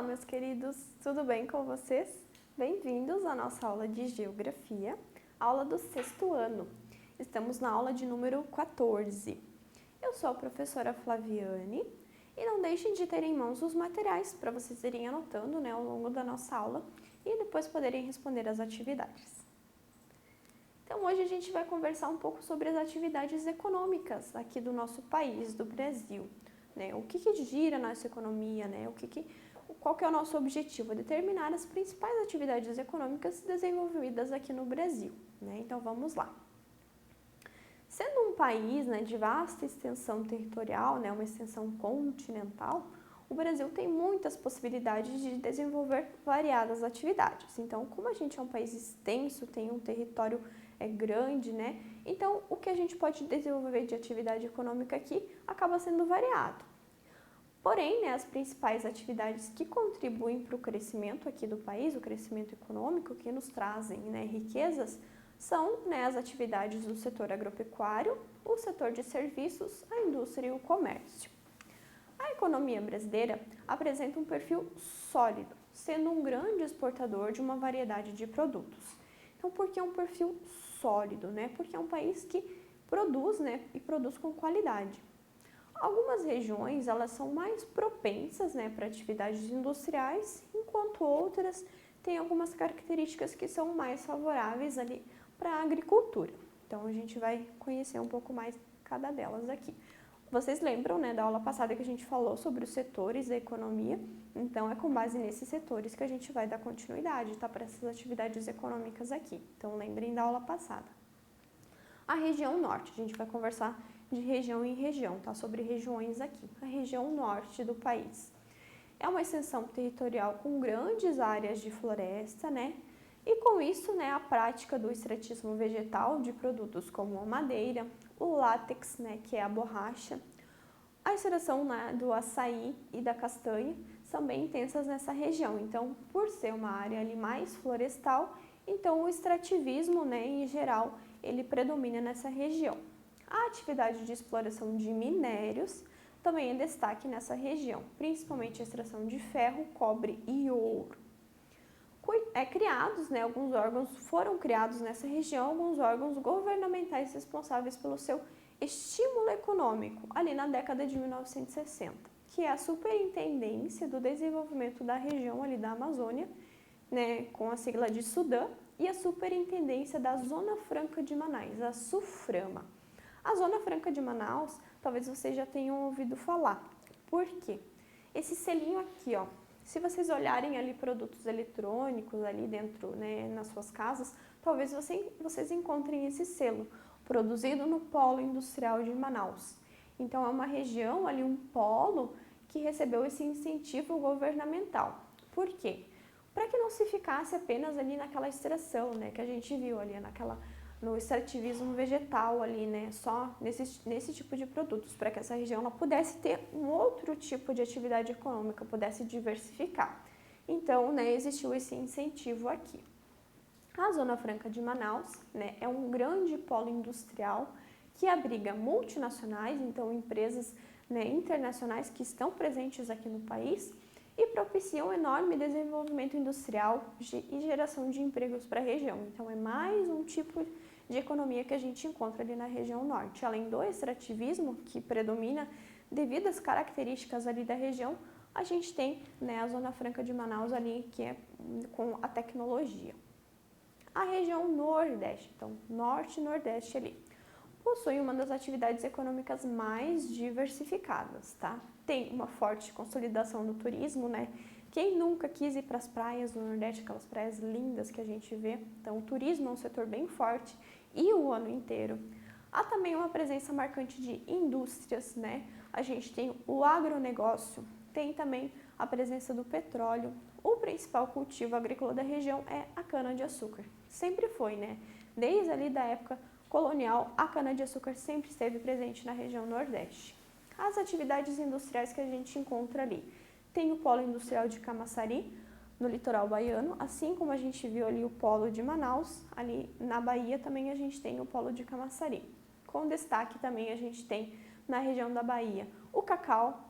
meus queridos, tudo bem com vocês? Bem-vindos à nossa aula de Geografia, aula do sexto ano. Estamos na aula de número 14. Eu sou a professora Flaviane e não deixem de ter em mãos os materiais para vocês irem anotando, ao longo da nossa aula e depois poderem responder as atividades. Então, hoje a gente vai conversar um pouco sobre as atividades econômicas aqui do nosso país, do Brasil. O que gira a nossa economia, qual que é o nosso objetivo? Determinar as principais atividades econômicas desenvolvidas aqui no Brasil. Então, vamos lá. Sendo um país de vasta extensão territorial, uma extensão continental, o Brasil tem muitas possibilidades de desenvolver variadas atividades. Então, como a gente é um país extenso, tem um território grande, então o que a gente pode desenvolver de atividade econômica aqui acaba sendo variado. Porém, as principais atividades que contribuem para o crescimento aqui do país, o crescimento econômico, que nos trazem riquezas, são as atividades do setor agropecuário, o setor de serviços, a indústria e o comércio. A economia brasileira apresenta um perfil sólido, sendo um grande exportador de uma variedade de produtos. Então, por que é um perfil sólido? Porque é um país que produz e produz com qualidade. Algumas regiões elas são mais propensas para atividades industriais, enquanto outras têm algumas características que são mais favoráveis ali para a agricultura. Então, a gente vai conhecer um pouco mais cada delas aqui. Vocês lembram da aula passada que a gente falou sobre os setores da economia? Então, é com base nesses setores que a gente vai dar continuidade, para essas atividades econômicas aqui. Então, lembrem da aula passada. A região norte, a gente vai conversar de região em região, sobre regiões aqui. A região norte do país é uma extensão territorial com grandes áreas de floresta, e com isso, a prática do extratismo vegetal de produtos como a madeira, o látex, que é a borracha, a extração do açaí e da castanha são bem intensas nessa região. Então, por ser uma área ali mais florestal, então o extrativismo, em geral, ele predomina nessa região. A atividade de exploração de minérios também é destaque nessa região, principalmente a extração de ferro, cobre e ouro. Alguns órgãos foram criados nessa região, alguns órgãos governamentais responsáveis pelo seu estímulo econômico, ali na década de 1960, que é a Superintendência do Desenvolvimento da Região ali da Amazônia, com a sigla de SUDAM, e a Superintendência da Zona Franca de Manaus, a SUFRAMA. A Zona Franca de Manaus, talvez vocês já tenham ouvido falar. Por quê? Esse selinho aqui, se vocês olharem ali produtos eletrônicos ali dentro, nas suas casas, talvez vocês encontrem esse selo, produzido no Polo Industrial de Manaus. Então, é uma região ali, um polo que recebeu esse incentivo governamental. Por quê? Para que não se ficasse apenas ali naquela extração, que a gente viu ali no extrativismo vegetal ali, só nesse tipo de produtos, para que essa região ela pudesse ter um outro tipo de atividade econômica, pudesse diversificar. Então, existiu esse incentivo aqui. A Zona Franca de Manaus, é um grande polo industrial que abriga multinacionais, então empresas internacionais que estão presentes aqui no país e propiciam um enorme desenvolvimento industrial e geração de empregos para a região. Então, é mais um tipo de economia que a gente encontra ali na região norte. Além do extrativismo, que predomina devido às características ali da região, a gente tem a Zona Franca de Manaus ali, que é com a tecnologia. A região nordeste, então norte e nordeste ali, possui uma das atividades econômicas mais diversificadas, Tem uma forte consolidação do turismo, Quem nunca quis ir para as praias do Nordeste, aquelas praias lindas que a gente vê? Então, o turismo é um setor bem forte e o ano inteiro. Há também uma presença marcante de indústrias, A gente tem o agronegócio, tem também a presença do petróleo. O principal cultivo agrícola da região é a cana-de-açúcar. Sempre foi, Desde ali da época colonial, a cana-de-açúcar sempre esteve presente na região Nordeste. As atividades industriais que a gente encontra ali. Tem o polo industrial de Camaçari, no litoral baiano, assim como a gente viu ali o polo de Manaus, ali na Bahia também a gente tem o polo de Camaçari. Com destaque também a gente tem na região da Bahia o cacau,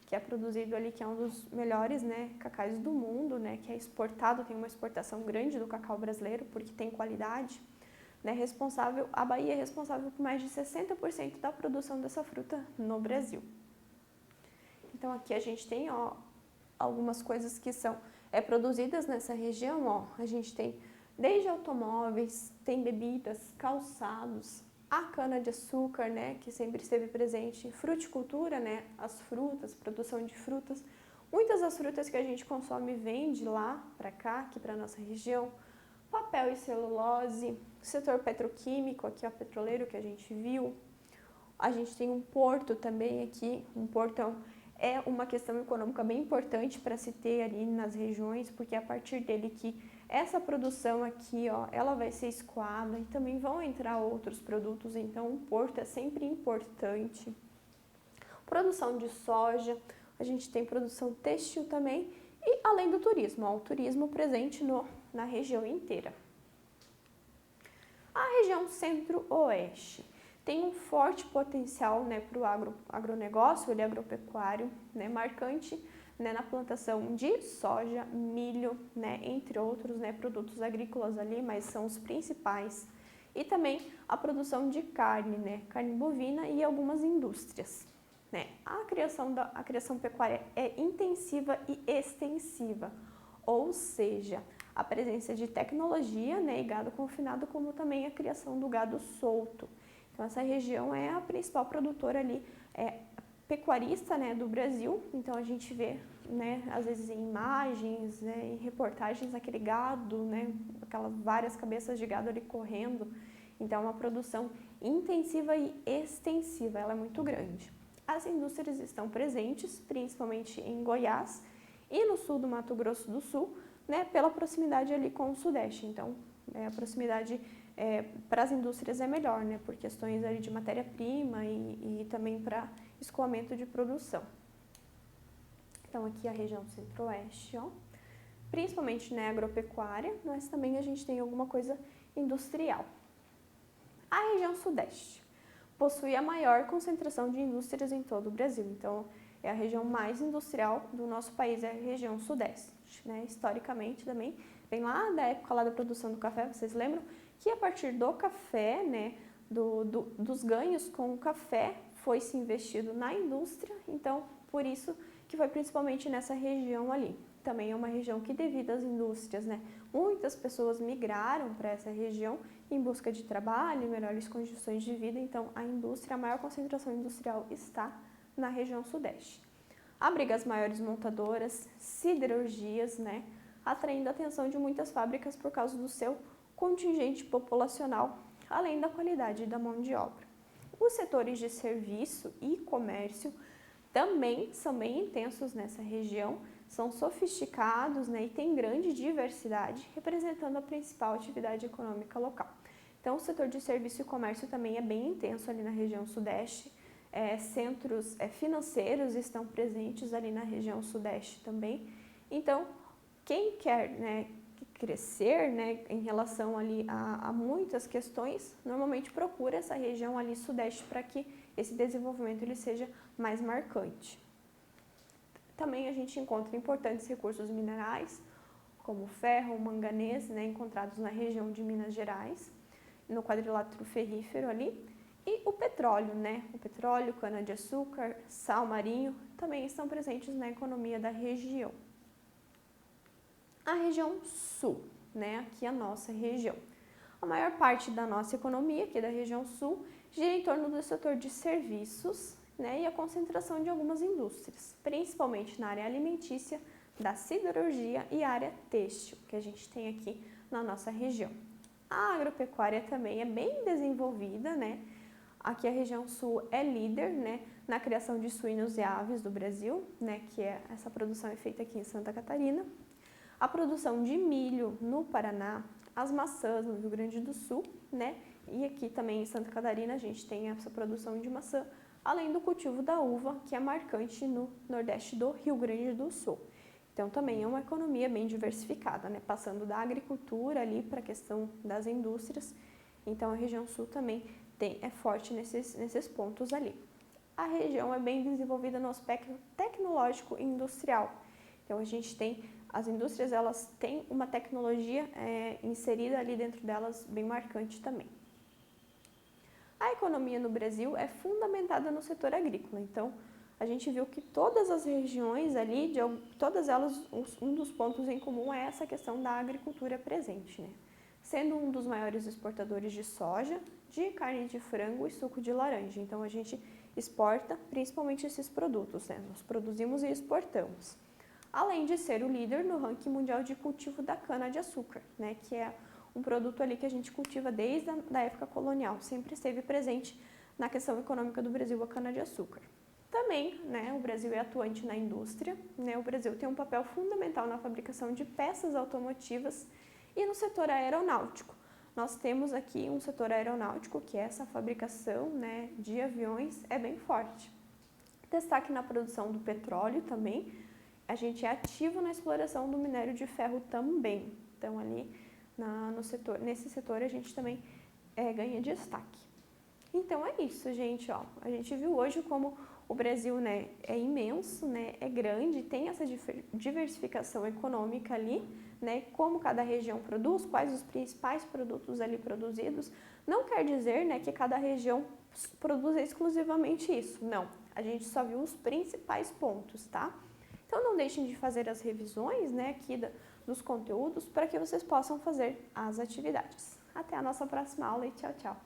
que é produzido ali, que é um dos melhores, né, cacais do mundo, né, que é exportado, tem uma exportação grande do cacau brasileiro, porque tem qualidade, né, a Bahia é responsável por mais de 60% da produção dessa fruta no Brasil. Então aqui a gente tem, ó, algumas coisas que são produzidas nessa região, ó, a gente tem desde automóveis, tem bebidas, calçados, a cana-de-açúcar, né, que sempre esteve presente, fruticultura, né, as frutas, produção de frutas. Muitas das frutas que a gente consome vêm de lá para cá, aqui para nossa região. Papel e celulose, setor petroquímico, aqui ó, petroleiro que a gente viu. A gente tem um porto também aqui, um portão. É uma questão econômica bem importante para se ter ali nas regiões, porque é a partir dele que essa produção aqui, ó, ela vai ser escoada e também vão entrar outros produtos, então o porto é sempre importante. Produção de soja, a gente tem produção têxtil também e além do turismo, ó, o turismo presente na região inteira. A região centro-oeste tem um forte potencial, né, para o agronegócio, ele é agropecuário, né, marcante, né, na plantação de soja, milho, né, entre outros, né, produtos agrícolas ali, mas são os principais. E também a produção de carne, né, carne bovina e algumas indústrias. Né. A criação pecuária é intensiva e extensiva, ou seja, a presença de tecnologia, né, e gado confinado, como também a criação do gado solto. Então, essa região é a principal produtora ali, pecuarista, né, do Brasil. Então, a gente vê, né, às vezes em imagens, né, em reportagens, aquele gado, né, aquelas várias cabeças de gado ali correndo. Então, é uma produção intensiva e extensiva, ela é muito grande. As indústrias estão presentes, principalmente em Goiás e no sul do Mato Grosso do Sul, né, pela proximidade ali com o Sudeste. Então, a proximidade para as indústrias é melhor, né, por questões ali de matéria-prima e também para escoamento de produção. Então, aqui a região centro-oeste, ó, principalmente, né, agropecuária, mas também a gente tem alguma coisa industrial. A região sudeste possui a maior concentração de indústrias em todo o Brasil, então é a região mais industrial do nosso país, é a região sudeste, né, historicamente também, vem lá da época lá da produção do café, vocês lembram? Que a partir do café, né, dos ganhos com o café, foi se investido na indústria, então por isso que foi principalmente nessa região ali. Também é uma região que, devido às indústrias, né, muitas pessoas migraram para essa região em busca de trabalho e melhores condições de vida, então a indústria, a maior concentração industrial está na região sudeste. Abriga as maiores montadoras, siderurgias, né, atraindo a atenção de muitas fábricas por causa do seu contingente populacional, além da qualidade da mão de obra. Os setores de serviço e comércio também são bem intensos nessa região, são sofisticados, né, e tem grande diversidade, representando a principal atividade econômica local. Então, o setor de serviço e comércio também é bem intenso ali na região sudeste, centros financeiros estão presentes ali na região sudeste também. Então, quem quer, né, crescer, né, em relação ali a muitas questões, normalmente procura essa região ali sudeste para que esse desenvolvimento ele seja mais marcante. Também a gente encontra importantes recursos minerais, como ferro, manganês, né, encontrados na região de Minas Gerais, no quadrilátero ferrífero ali, e o petróleo, né, o petróleo, cana-de-açúcar, sal marinho, também estão presentes na economia da região. A região sul, né, aqui a nossa região. A maior parte da nossa economia, aqui da região sul, gira em torno do setor de serviços, né, e a concentração de algumas indústrias, principalmente na área alimentícia, da siderurgia e área têxtil, que a gente tem aqui na nossa região. A agropecuária também é bem desenvolvida, né? Aqui a região sul é líder, né, na criação de suínos e aves do Brasil, né, que essa produção é feita aqui em Santa Catarina. A produção de milho no Paraná, as maçãs no Rio Grande do Sul, né? E aqui também em Santa Catarina a gente tem essa produção de maçã, além do cultivo da uva, que é marcante no Nordeste do Rio Grande do Sul. Então também é uma economia bem diversificada, né? Passando da agricultura ali para a questão das indústrias. Então a região sul também é forte nesses pontos ali. a região é bem desenvolvida no aspecto tecnológico e industrial. Então, a gente tem, as indústrias, elas têm uma tecnologia inserida ali dentro delas bem marcante também. A economia no Brasil é fundamentada no setor agrícola, então a gente viu que todas as regiões ali, todas elas, um dos pontos em comum é essa questão da agricultura presente, né? Sendo um dos maiores exportadores de soja, de carne de frango e suco de laranja. Então a gente exporta principalmente esses produtos, né? Nós produzimos e exportamos. Além de ser o líder no ranking mundial de cultivo da cana-de-açúcar, né? Que é um produto ali que a gente cultiva desde a época colonial, sempre esteve presente na questão econômica do Brasil a cana-de-açúcar. Também, né, o Brasil é atuante na indústria, né, o Brasil tem um papel fundamental na fabricação de peças automotivas e no setor aeronáutico. Nós temos aqui um setor aeronáutico que essa fabricação, né, de aviões é bem forte. Destaque na produção do petróleo também, a gente é ativo na exploração do minério de ferro também. Então, ali nesse setor a gente também ganha destaque. Então é isso, gente, ó. A gente viu hoje como o Brasil, né, é imenso, né, é grande, tem essa diversificação econômica ali, né, como cada região produz, quais os principais produtos ali produzidos. Não quer dizer, né, que cada região produza exclusivamente isso, não. A gente só viu os principais pontos, tá? Então não deixem de fazer as revisões, né, aqui dos conteúdos para que vocês possam fazer as atividades. Até a nossa próxima aula e tchau, tchau!